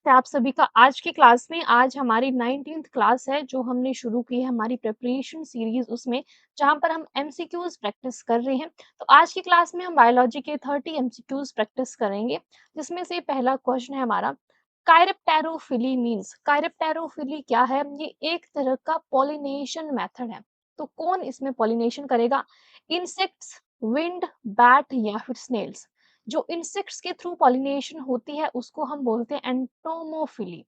स्वागत है आप सभी का आज की क्लास में। आज हमारी 19th क्लास है जो हमने शुरू की है हमारी प्रिपरेशन सीरीज उसमें, जहां पर हम एमसीक्यूज प्रैक्टिस कर रहे हैं। तो आज की क्लास में हम बायोलॉजी के 30 एमसीक्यूज प्रैक्टिस करेंगे, जिसमें से पहला क्वेश्चन है हमारा कायरप्टेरोफिली मीन्स। कायरप्टेरोफिली क्या है? ये एक तरह का पॉलिनेशन मेथड है। तो कौन इसमें पॉलिनेशन करेगा? इंसेक्ट्स, विंड, बैट या फिर स्नेल्स। जो इंसेक्ट्स के थ्रू पॉलिनेशन होती है उसको हम बोलते हैं एंटोमोफिली।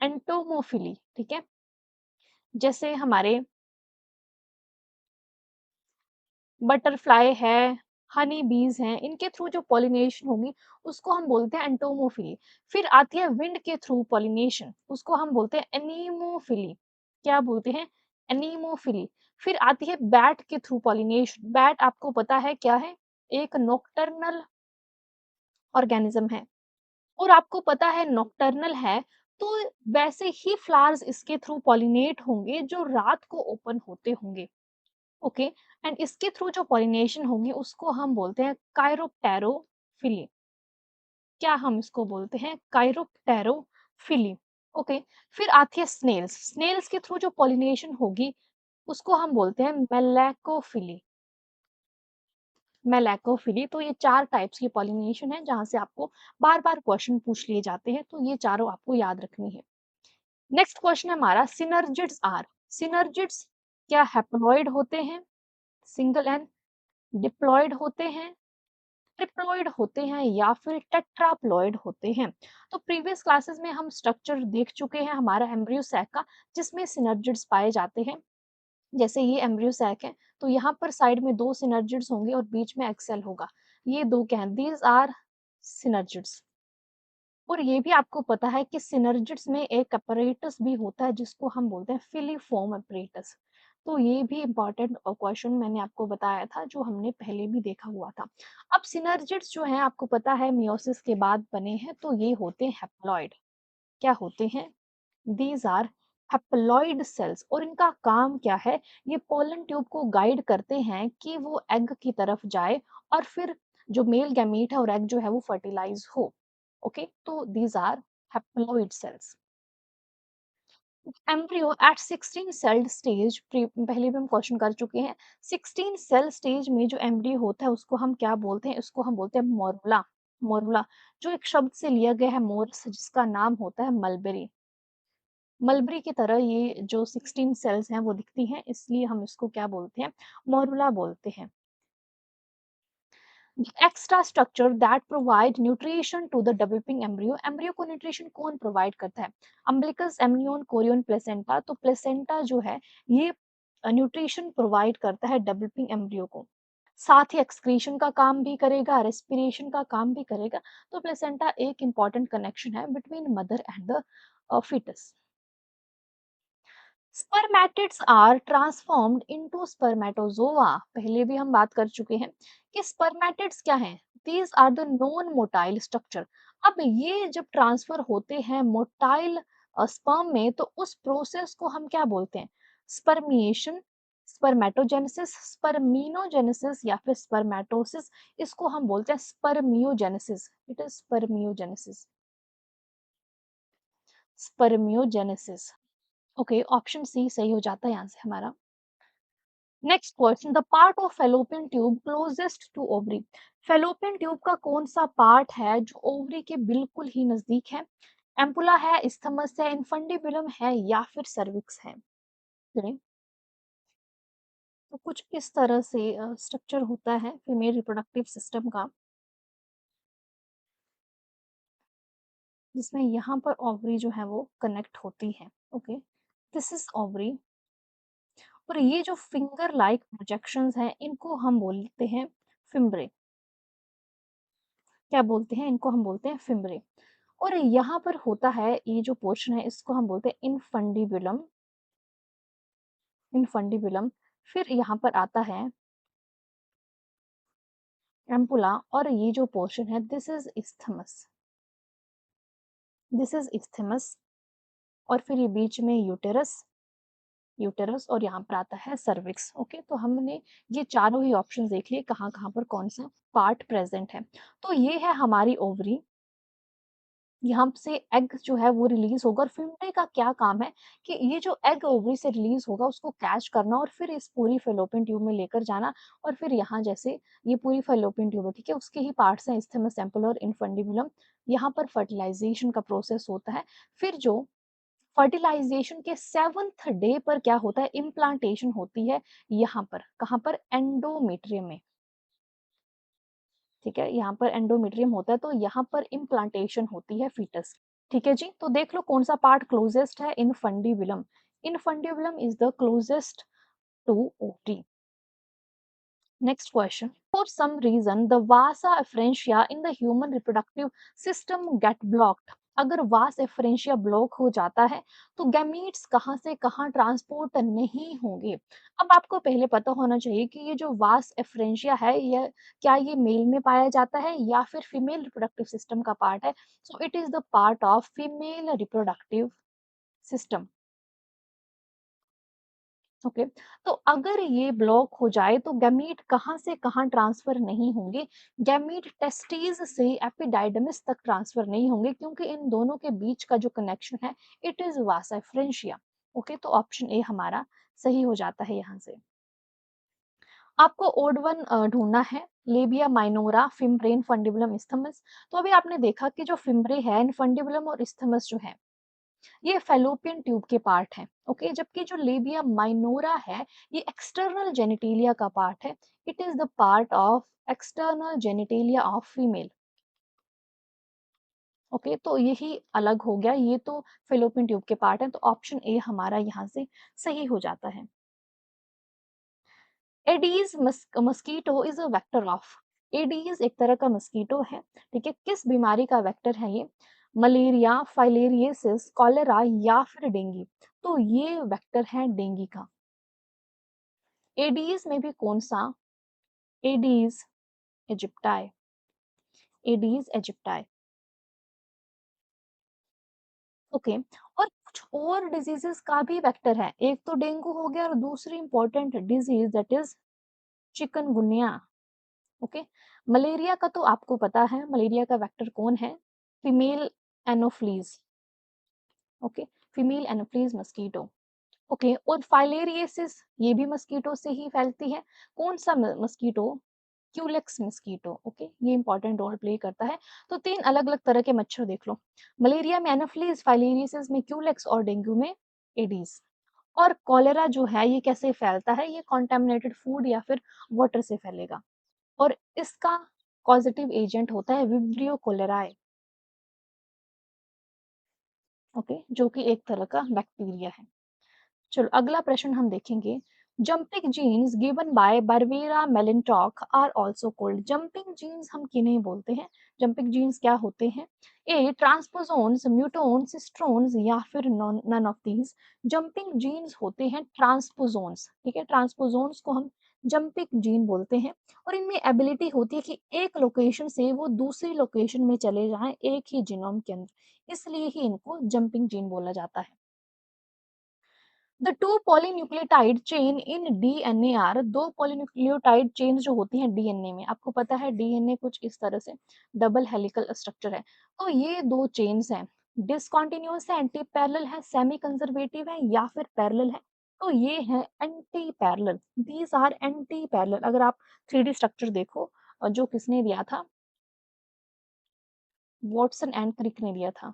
एंटोमोफिली, ठीक है। जैसे हमारे बटरफ्लाई है, हनी बीज हैं, इनके थ्रू जो पॉलिनेशन होगी उसको हम बोलते हैं एंटोमोफिली। फिर आती है विंड के थ्रू पॉलिनेशन, उसको हम बोलते हैं एनीमोफिली। क्या बोलते हैं? एनीमोफिली। फिर आती है बैट के थ्रू पॉलिनेशन। बैट आपको पता है क्या है? एक नॉकटर्नल ऑर्गेनिज्म है। और आपको पता है नॉकटर्नल है, तो वैसे ही फ्लावर्स इसके थ्रू पॉलिनेट होंगे जो रात को ओपन होते होंगे। ओके। एंड इसके थ्रू जो पॉलिनेशन होगी उसको हम बोलते हैं कायरोप्टेरोफिली। क्या हम इसको बोलते हैं? कायरोप्टेरोफिली। ओके। फिर आती है स्नेल्स। स्नेल्स के थ्रू जो पॉलिनेशन होगी उसको हम बोलते हैं मेलैकोफिली। मेलैकोफिली। तो ये 4 टाइप्स की पॉलिनेशन है जहाँ से आपको बार-बार क्वेश्चन पूछ लिए जाते हैं, तो ये चारों आपको याद रखनी है। नेक्स्ट क्वेश्चन है हमारा सिनर्जिड्स आर। सिनर्जिड्स क्या हैप्लॉइड होते हैं, सिंगल एंड डिप्लॉइड होते हैं, ट्रिप्लॉइड होते हैं या फिर टेट्राप्लॉइड होते हैं? तो प्रीवियस क्लासेस में हम स्ट्रक्चर देख चुके हैं हमारा एम्ब्रियो सैक का, जिसमें सिनर्जिड्स पाए जाते हैं। जैसे ये एम्ब्रियो सैक है, तो यहाँ पर साइड में 2 सिनर्जिड्स होंगे और बीच में एक्सेल होगा। ये 2 क्या हैं? These are synergids. और ये भी आपको पता है कि सिनर्जिड्स में एक apparatus भी होता है जिसको हम बोलते हैं फिलीफॉर्म apparatus। तो ये भी इम्पोर्टेंट क्वेश्चन मैंने आपको बताया था, जो हमने पहले भी देखा हुआ था। अब सिनर्जिड्स जो हैं आपको पता है मियोसिस के बाद बने हैं, तो ये होते हैं हैप्लॉइड। क्या होते हैं? These are haploid cells. और इनका काम क्या है? ये पोलन ट्यूब को गाइड करते हैं कि वो एग की तरफ जाए और फिर जो मेल गैमीट है और एग जो है वो फर्टिलाइज हो। ओके, तो these are haploid cells. Embryo at 16 celled stage, पहले भी हम क्वेश्चन कर चुके हैं। 16 सेल स्टेज में जो एम्ब्रियो होता है उसको हम क्या बोलते हैं? इसको हम बोलते हैं मोरुला। मोरुला, जो एक शब्द से लिया गया है मोरस, जिसका नाम होता है मलबेरी। मलबरी की तरह ये जो 16 सेल्स हैं वो दिखती हैं, इसलिए हम इसको क्या बोलते हैं? मोरुला बोलते हैं। Extra structure that provide nutrition to the developing embryo. Embryo को न्यूट्रिशन कौन प्रोवाइड करता है? Umbilicus, amnion, chorion, placenta. तो प्लेसेंटा जो है ये न्यूट्रिशन प्रोवाइड करता है डेवलपिंग एम्ब्रियो को। साथ ही एक्सक्रीशन का काम भी करेगा, रेस्पिरेशन का काम भी करेगा। तो प्लेसेंटा एक इंपॉर्टेंट कनेक्शन है between mother and the fetus। Spermatids are transformed into spermatozoa. पहले भी हम बात कर चुके हैं कि स्पर्मेटिड्स क्या हैं? These are the non motile structure. अब ये जब ट्रांसफर होते हैं मोटाइल स्पर्म में, तो उस प्रोसेस को हम क्या बोलते हैं? स्पर्मिएशन, स्पर्मेटोजेनेसिस, स्पर्मिनोजेनेसिस या फिर स्पर्मेटोसिस। इसको हम बोलते हैं spermiogenesis. It is spermiogenesis. Spermiogenesis. Okay, option C सही हो जाता है यहाँ से हमारा। Next question, the part of Fallopian tube closest to ovary. Fallopian tube का कौन सा पार्ट है जो ओवरी के बिल्कुल ही नजदीक है? एम्पुला है, इस्थमस है, इनफंडिबुलम है या फिर सर्विक्स है? चलिए, तो कुछ इस तरह से स्ट्रक्चर होता है फीमेल रिप्रोडक्टिव सिस्टम का, जिसमें यहाँ पर ओवरी जो है वो कनेक्ट होती है। Okay, this is ovary. और ये जो फिंगर लाइक प्रोजेक्शंस हैं इनको हम बोलते हैं फिम्ब्रे। क्या बोलते हैं? इनको हम बोलते हैं फिम्ब्रे। और यहाँ पर होता है ये जो पोर्शन है इसको हम बोलते हैं इनफंडिबुलम। इनफंडिबुलम। फिर यहाँ पर आता है एम्पुला, और ये जो पोर्शन है this is isthmus. This is isthmus. और फिर ये बीच में यूटेरस, यूटेरस, और यहाँ पर आता है सर्विक्स। ओके, तो हमने ये चारों ही ऑप्शन देख लिए कहाँ कहाँ पर कौन सा पार्ट प्रेजेंट है। तो ये है हमारी ओवरी। यहाँ से एग जो है वो रिलीज़ होगा और फीमेल का क्या काम है कि ये जो एग ओवरी से रिलीज़ होगा उसको कैच करना और फिर इस पूरी फैलोपियन ट्यूब में लेकर जाना और फिर यहाँ जैसे ये पूरी फैलोपियन ट्यूब है, ठीक है? उसके ही पार्ट्स हैं इस्थिमस, एम्पल और इन्फंडिबुलम। यहाँ पर फर्टिलाइज़ेशन का प्रोसेस होता है। फिर जो फर्टिलाइज़ेशन के 7th डे पर क्या होता है, इम्प्लांटेशन होती है यहाँ पर। कहाँ पर? एंडोमेट्रियम में, ठीक है? यहाँ पर एंडोमेट्रियम होता है तो यहाँ पर इम्प्लांटेशन होती है फीटस। ठीक है जी, तो देख लो कौन सा पार्ट क्लोजेस्ट है, infundibulum. Infundibulum is the closest to ovary. Next question, for some reason the vasa efferentia in the human reproductive system get blocked. अगर वास एफरेंशिया ब्लॉक हो जाता है तो गैमीट्स कहाँ से कहाँ ट्रांसपोर्ट नहीं होंगे। अब आपको पहले पता होना चाहिए कि ये जो वास एफरेंशिया है ये क्या ये मेल में पाया जाता है या फिर फीमेल रिप्रोडक्टिव सिस्टम का पार्ट है। So it is the part of female reproductive system. Okay, तो अगर ये ब्लॉक हो जाए तो गैमीट कहाँ से कहाँ ट्रांसफर नहीं होंगे। गैमीट टेस्टीज से एपिडाइडमिस तक ट्रांसफर नहीं होंगे क्योंकि इन दोनों के बीच का जो कनेक्शन है इट इज वासा फ्रेंशिया। ओके, तो ऑप्शन ए हमारा सही हो जाता है यहाँ से। आपको ओड वन ढूंढना है, लेबिया माइनोरा, फिम्ब्रेन, फंडिबुलम, इस्थमस। तो अभी आपने देखा कि जो फिम्ब्रे है, फंडिबुलम और इस्थमस जो है ये फैलोपियन ट्यूब के पार्ट हैं। ओके, जबकि जो लेबिया माइनोरा है ये एक्सटर्नल जेनिटेलिया का पार्ट है। It is the part of external genitalia of female. Okay, तो यही अलग हो गया, ये तो फैलोपियन ट्यूब के पार्ट है तो ऑप्शन ए हमारा यहाँ से सही हो जाता है। Aedes mosquito is a vector of. Aedes एक तरह का मस्कीटो है, ठीक है? किस बीमारी का वेक्टर है ये? मलेरिया, फाइलेरियसिस, कॉलेरा या फिर डेंगू। तो ये वेक्टर है डेंगू का। एडीज में भी कौन सा? Aedes aegypti. Aedes aegypti. Okay, और कुछ और डिजीजेस का भी वेक्टर है। एक तो डेंगू हो गया और दूसरी important disease that is chikungunya. Okay, malaria का तो आपको पता है, मलेरिया का वेक्टर कौन है? Female Anopheles. Okay, female Anopheles mosquito. Okay, और फाइलेरियसिस ये भी मस्कीटो से ही फैलती है। कौन सा मस्कीटो? Culex mosquito. ओके, ये इंपॉर्टेंट रोल प्ले करता है। तो तीन अलग अलग तरह के मच्छर देख लो, मलेरिया में एनोफ्लीज, फाइलेरियसिस में क्यूलेक्स और डेंगू में एडीज। और कॉलेरा जो है ये कैसे फैलता है? ये कॉन्टेमिनेटेड फूड या फिर वाटर से फैलेगा और इसका कॉजेटिव एजेंट होता है विब्रियो कोलेराए। ओके, जो कि एक तरह का बैक्टीरिया है। चलो अगला प्रश्न हम देखेंगे। Jumping genes given by Barbara McClintock are also called. Jumping genes हम किन्हें बोलते हैं? जंपिंग जीन्स क्या होते हैं? ए ट्रांसपोजोन्स, म्यूटोन्स, सिस्ट्रोन्स या फिर none of these. Jumping genes होते हैं ट्रांसपोजोन्स, ठीक है? ट्रांसपोजोन्स को हम जंपिंग जीन बोलते हैं और इनमें एबिलिटी होती है कि एक लोकेशन से वो दूसरी लोकेशन में चले जाएं एक ही जीनोम के अंदर, इसलिए ही इनको जंपिंग जीन बोला जाता है। The two polynucleotide chain in DNA are. दो पॉलीन्यूक्लियोटाइड चेन जो होती हैं डीएनए में, आपको पता है डीएनए कुछ इस तरह से डबल हेलिकल स्ट्रक्चर है। तो ये दो चेन्स हैं, डिसकंटिन्यूअस है, एंटी पैरेलल है, सेमी कंजर्वेटिव है या फिर पैरेलल है। तो ये है anti parallel. These are anti parallel. अगर आप 3D स्ट्रक्चर देखो जो किसने दिया था, वॉटसन एंड क्रिक ने दिया था,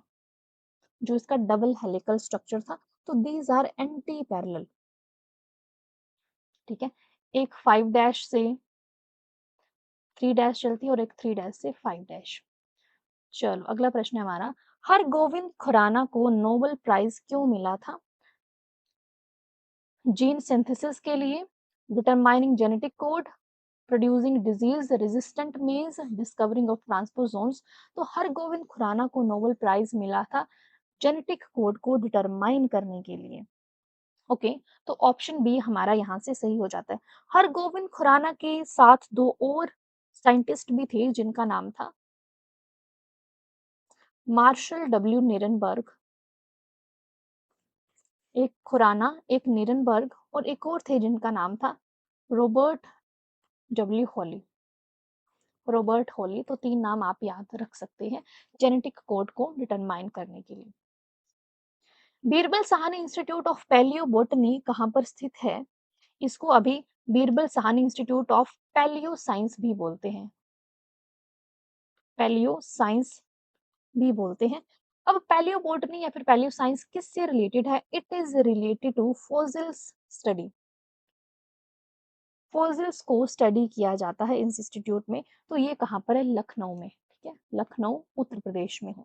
जो इसका डबल हेलिकल स्ट्रक्चर था। तो दीज आर एंटी पैरेलल, ठीक है? एक 5 डैश से 3 डैश चलती है और एक 3 डैश से 5 डैश। चलो अगला प्रश्न है हमारा, हर गोविंद खुराना को नोबेल प्राइज क्यों मिला था? जीन सिंथेसिस के लिए, determining genetic code, producing disease resistant मेज, डिस्कवरिंग ऑफ ट्रांसपोजोन्स। तो हर गोविंद खुराना को नोबेल प्राइज मिला था जेनेटिक कोड को डिटरमाइन करने के लिए। ओके, तो ऑप्शन बी हमारा यहाँ से सही हो जाता है। हरगोविंद खुराना के साथ दो और साइंटिस्ट भी थे जिनका नाम था मार्शल डब्ल्यू निरनबर्ग। एक खुराना, एक निरनबर्ग और एक और थे जिनका नाम था रॉबर्ट डब्ल्यू हॉली। रॉबर्ट हॉली, तो 3 नाम आप याद रख सकते हैं जेनेटिक कोड को डिटरमाइन करने के लिए। Birbal Sahni institute of palaeobotany कहाँ पर स्थित है? इसको अभी Birbal Sahni institute of palaeo science भी बोलते हैं, पैलियो साइंस भी बोलते हैं। अब पैलियोबोटनी या फिर पैलियो साइंस किससे रिलेटेड है? It is related to fossils study. Fossils को स्टडी किया जाता है इस इंस्टीट्यूट में। तो ये कहाँ पर है? लखनऊ में। ठीक है, लखनऊ उत्तर प्रदेश में है।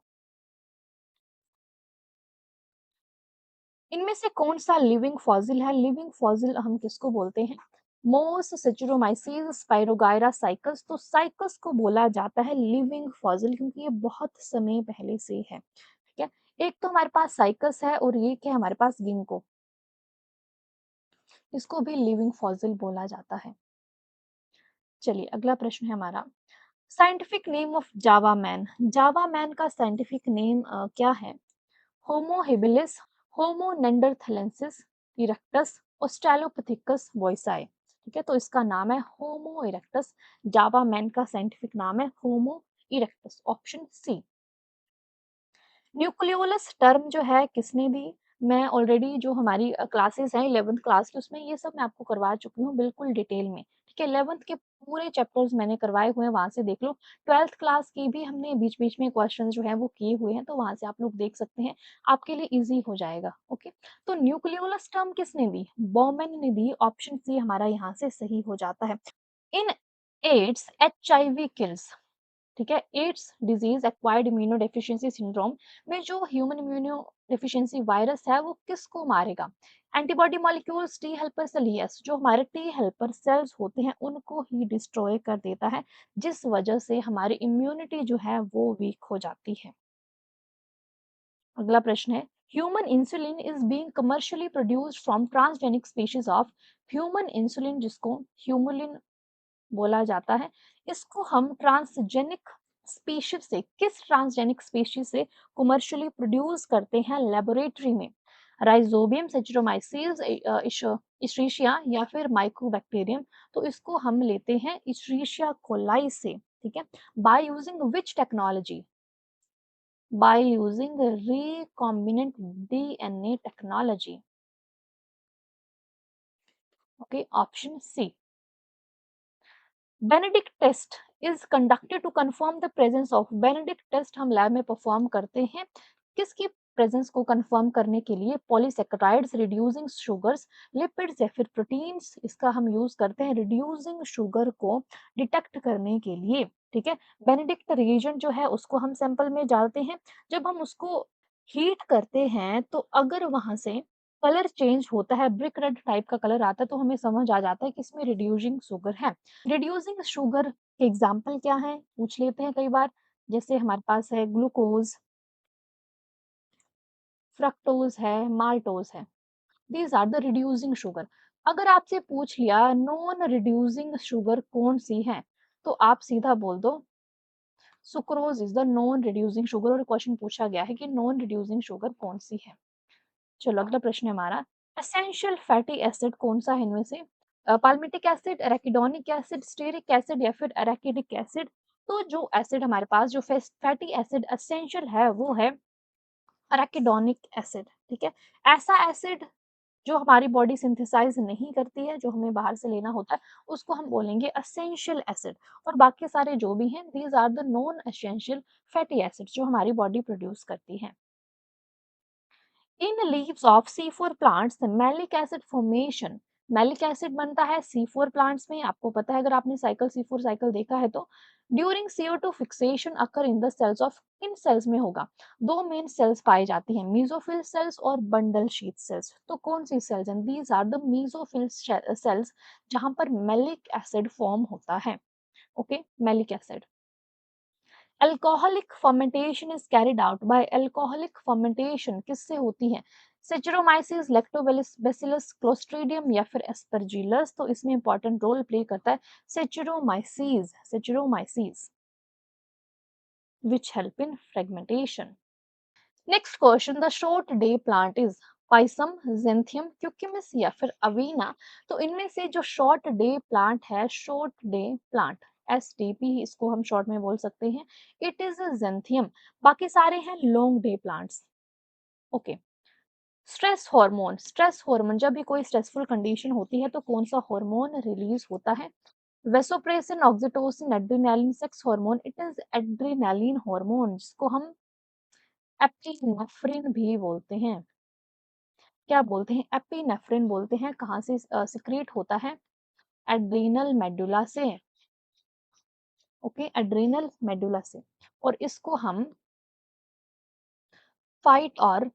इनमें से कौन सा लिविंग फॉसिल है? लिविंग फॉसिल हम किसको बोलते हैं? मोस, सेचुरोमाइसीस, स्पाइरोगायरा, साइकस। तो साइकस को बोला जाता है लिविंग फॉसिल क्योंकि ये बहुत समय पहले से है। ठीक है, एक तो हमारे पास साइकस है और ये क्या है हमारे पास? गिंको। इसको भी लिविंग फॉसिल बोला जाता है। चलिए अगला प्रश्न है हमारा, scientific name of Java man. Java man का साइंटिफिक नेम क्या है? Homo habilis, Homo neanderthalensis, erectus, Australopithecus boisei. ठीक है, तो इसका नाम है होमो इरेक्टस। जावा मैन का साइंटिफिक नाम है Homo erectus, option C. Nucleolus term जो है किसने दी? मैं ऑलरेडी जो हमारी क्लासेस हैं 11th क्लास की उसमें ये सब मैं आपको करवा चुकी हूँ बिल्कुल डिटेल में। ठीक है, 11th के पूरे चैप्टर्स मैंने करवाए हुए हैं, वहां से देख लो। 12th क्लास की भी हमने बीच बीच में क्वेश्चन जो है वो किए हुए हैं, तो वहां से आप लोग देख सकते हैं, आपके लिए इजी हो जाएगा। ओके, तो न्यूक्लियोलस टर्म किसने दी? बॉमेन ने दी, ऑप्शन सी हमारा यहाँ से सही हो जाता है। In AIDS HIV kills. ठीक है, AIDS disease acquired immuno deficiency syndrome में जो ह्यूमन इम्यूनो डेफिशिएंसी वायरस है वो किसको मारेगा? Antibody molecules, T helper cell. Yes, जो हमारे टी हेल्पर सेल्स होते हैं उनको ही डिस्ट्रॉय कर देता है, जिस वजह से हमारी इम्यूनिटी जो है वो वीक हो जाती है। अगला प्रश्न है, human insulin is being commercially produced from transgenic species of. Human insulin जिसको ह्यूमुलिन बोला जाता है, इसको हम ट्रांसजेनिक स्पीशीज से, किस ट्रांसजेनिक स्पीशीज से कमर्शियली प्रोड्यूस करते हैं लेबोरेटरी में? राइजोबियम, सेच्रोमाइसीस, इश्रीशिया या फिर माइकोबैक्टीरियम। तो इसको हम लेते हैं इश्रीशिया कोलाई से। ठीक है, by using which technology? By using recombinant DNA technology. Okay, option C. Benedict test is conducted to confirm the presence of. Benedict test हम लैब में परफॉर्म करते हैं किसकी प्रेजेंस को कंफर्म करने के लिए? पॉलीसेकेराइड्स, रिड्यूसिंग शुगर्स, लिपिड्स या फिर प्रोटीन्स। इसका हम यूज करते हैं रिड्यूसिंग शुगर को डिटेक्ट करने के लिए। ठीक है, बेनेडिक्ट रिएजेंट जो है उसको हम सैंपल में डालते हैं, जब हम उसको हीट करते हैं तो अगर वहां से कलर चेंज होता है, ब्रिक रेड टाइप का कलर आता है, तो हमें समझ आ जाता है कि इसमें रिड्यूसिंग शुगर है। रिड्यूसिंग शुगर के एग्जाम्पल क्या है पूछ लेते हैं कई बार। जैसे हमारे पास है ग्लूकोज, फ्रक्टोज है, माल्टोज है। These are the reducing sugar. अगर आपसे पूछ लिया नॉन रिड्यूसिंग शुगर कौन सी है, तो आप सीधा बोल दो sucrose is the non reducing sugar. और क्वेश्चन पूछा गया है कि नॉन रिड्यूसिंग शुगर कौन सी है। चलो अगला प्रश्न है हमारा, एसेंशियल फैटी एसिड कौन सा है इनमें से? Palmitic acid, arachidonic acid, stearic acid या फिर एराकिडिक एसिड। तो जो एसिड हमारे पास जो फैटी एसिड एसेंशियल है वो है एराकिडोनिक एसिड। ठीक है, ऐसा एसिड जो हमारी बॉडी सिंथेसाइज नहीं करती है, जो हमें बाहर से लेना होता है, उसको हम बोलेंगे एसेंशियल एसिड। और बाकी सारे जो भी हैं these are the non essential fatty acids जो हमारी बॉडी प्रोड्यूस करती है। In leaves of C4 plants malic acid formation. Malic acid बनता है C4 प्लांट्स में, आपको पता है अगर आपने साइकिल C4 साइकिल देखा है तो। During CO2 fixation occur in the cells of. इन सेल्स में होगा, दो मेन सेल्स पाई जाती हैं, मीजोफिल सेल्स और बंडल शीथ सेल्स। तो कौन सी सेल्स हैं? These are the mesophyll cells, जहां पर मैलिक एसिड फॉर्म होता है। Okay, malic acid. Alcoholic fermentation is carried out by. Alcoholic fermentation किससे होती है? सेचुरोमाइसिस, लैक्टोबैसिलस, क्लोस्ट्रिडियम या फिर एस्परजिलस। तो इसमें इंपॉर्टेंट रोल प्ले करता है Saccharomyces, Saccharomyces which help in fragmentation. Next question, the short day plant is Pisum, Xanthium, Cucumis या फिर अवीना। तो इनमें से जो शॉर्ट डे प्लांट है, शॉर्ट डे प्लांट एसटीपी इसको हम शॉर्ट में बोल सकते हैं। इट इज़ अ ज़ैंथियम, बाकी सारे हैं long day plants. Okay. Stress hormone जब भी कोई स्ट्रेसफुल कंडीशन होती है तो कौन-सा हार्मोन रिलीज़ होता है? Vasopressin, oxytocin, adrenaline, sex hormone, it is adrenaline hormone जिसको हम एपिनेफ्रिन भी बोलते हैं। क्या बोलते हैं? एपिनेफ्रिन बोलते हैं। कहाँ से सीक्रेट होता है? एड्रीनल मेडुला से। ओके, एड्रीनल मेडुला से। और इसको हम फाइट और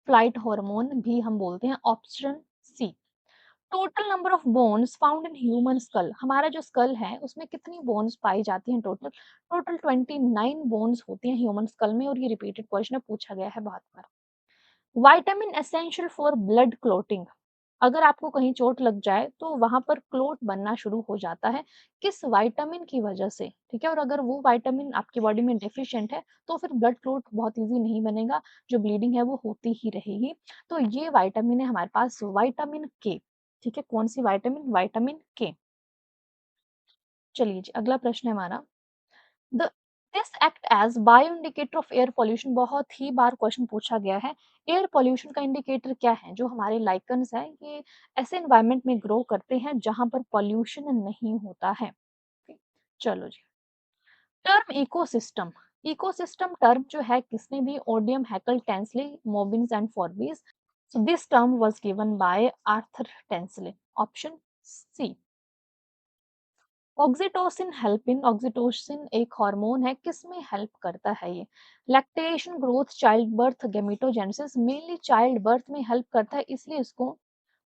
फ्लाइट हार्मोन भी हम बोलते हैं। Option C. Total number of bones found in human skull, हमारा जो स्कल है उसमें कितनी बोन्स पाई जाती हैं टोटल? टोटल 29 बोन्स होती हैं ह्यूमन स्कल में, और ये रिपीटेड क्वेश्चन है, पूछा गया है बहुत बार। Vitamin essential for blood clotting, अगर आपको कहीं चोट लग जाए तो वहां पर क्लोट बनना शुरू हो जाता है, किस विटामिन की वजह से? ठीक है, और अगर वो विटामिन आपकी बॉडी में डेफिशिएंट है तो फिर ब्लड क्लोट बहुत इजी नहीं बनेगा, जो ब्लीडिंग है वो होती ही रहेगी। तो ये विटामिन है हमारे पास विटामिन के। ठीक है, कौन सी विटामिन? विटामिन के। चलिए जी, अगला प्रश्न है हमारा। The this act as bio indicator of air pollution, बहुत ही बार क्वेश्चन पूछा गया है। एयर पॉल्यूशन का इंडिकेटर क्या है? जो हमारे लाइकन्स है ये ऐसे एनवायरनमेंट में ग्रो करते हैं जहां पर पॉल्यूशन नहीं होता है। ठीक, चलो जी। टर्म इकोसिस्टम, इकोसिस्टम टर्म जो है किसने दी? Odum Haeckel Tansley, Mobius and Forbes. So this term was given by Arthur Tansley. Option C. Oxytocin helping, oxytocin एक हार्मोन है, किसमें हेल्प करता है ये? Lactation, growth, child birth, gametogenesis, mainly child birth में हेल्प करता है, इसलिए इसको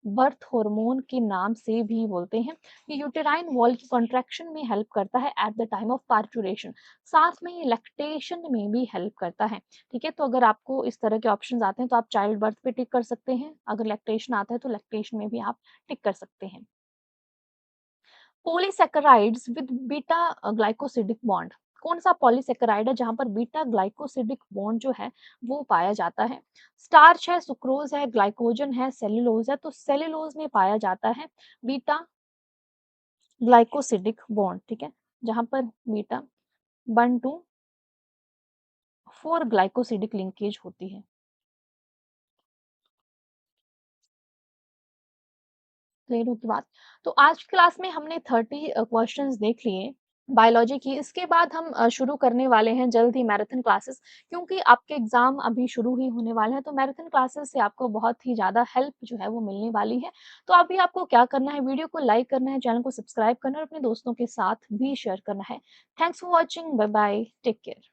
बर्थ हार्मोन के नाम से भी बोलते हैं। ये यूटेराइन वॉल की कॉन्ट्रैक्शन में हेल्प करता है at the time of parturition, साथ में ये लैक्टेशन में भी हेल्प करता है। ठीक है, तो अगर आपको इस तरह के ऑप्शंस आते हैं तो आप चाइल्ड बर्थ पे टिक कर सकते हैं, अगर लैक्टेशन आता है तो लैक्टेशन में भी आप टिक कर सकते हैं। Polysaccharides with beta glycosidic bond, कौन सा पॉलीसैकेराइड है जहां पर बीटा ग्लाइकोसिडिक बॉन्ड जो है वो पाया जाता है? स्टार्च है, सुक्रोज है, ग्लाइकोजन है, सेलुलोज है। तो सेलुलोज में पाया जाता है बीटा ग्लाइकोसिडिक बॉन्ड। ठीक है, जहां पर बीटा 1 to 4 ग्लाइकोसिडिक लिंकेज होती है। क्लियर होगी बात? तो आज की क्लास में हमने 30 क्वेश्चंस देख लिए बायोलॉजी की। इसके बाद हम शुरू करने वाले हैं जल्द ही मैराथन क्लासेस, क्योंकि आपके एग्जाम अभी शुरू ही होने वाले हैं, तो मैराथन क्लासेस से आपको बहुत ही ज़्यादा हेल्प जो है वो मिलने वाली है। तो अभी आपको क्या करना है? वीडियो को लाइक करना है, चैनल को सब्सक्राइब करना है और अपने दोस्तों के साथ भी शेयर करना है। Thanks for watching, bye bye, take care.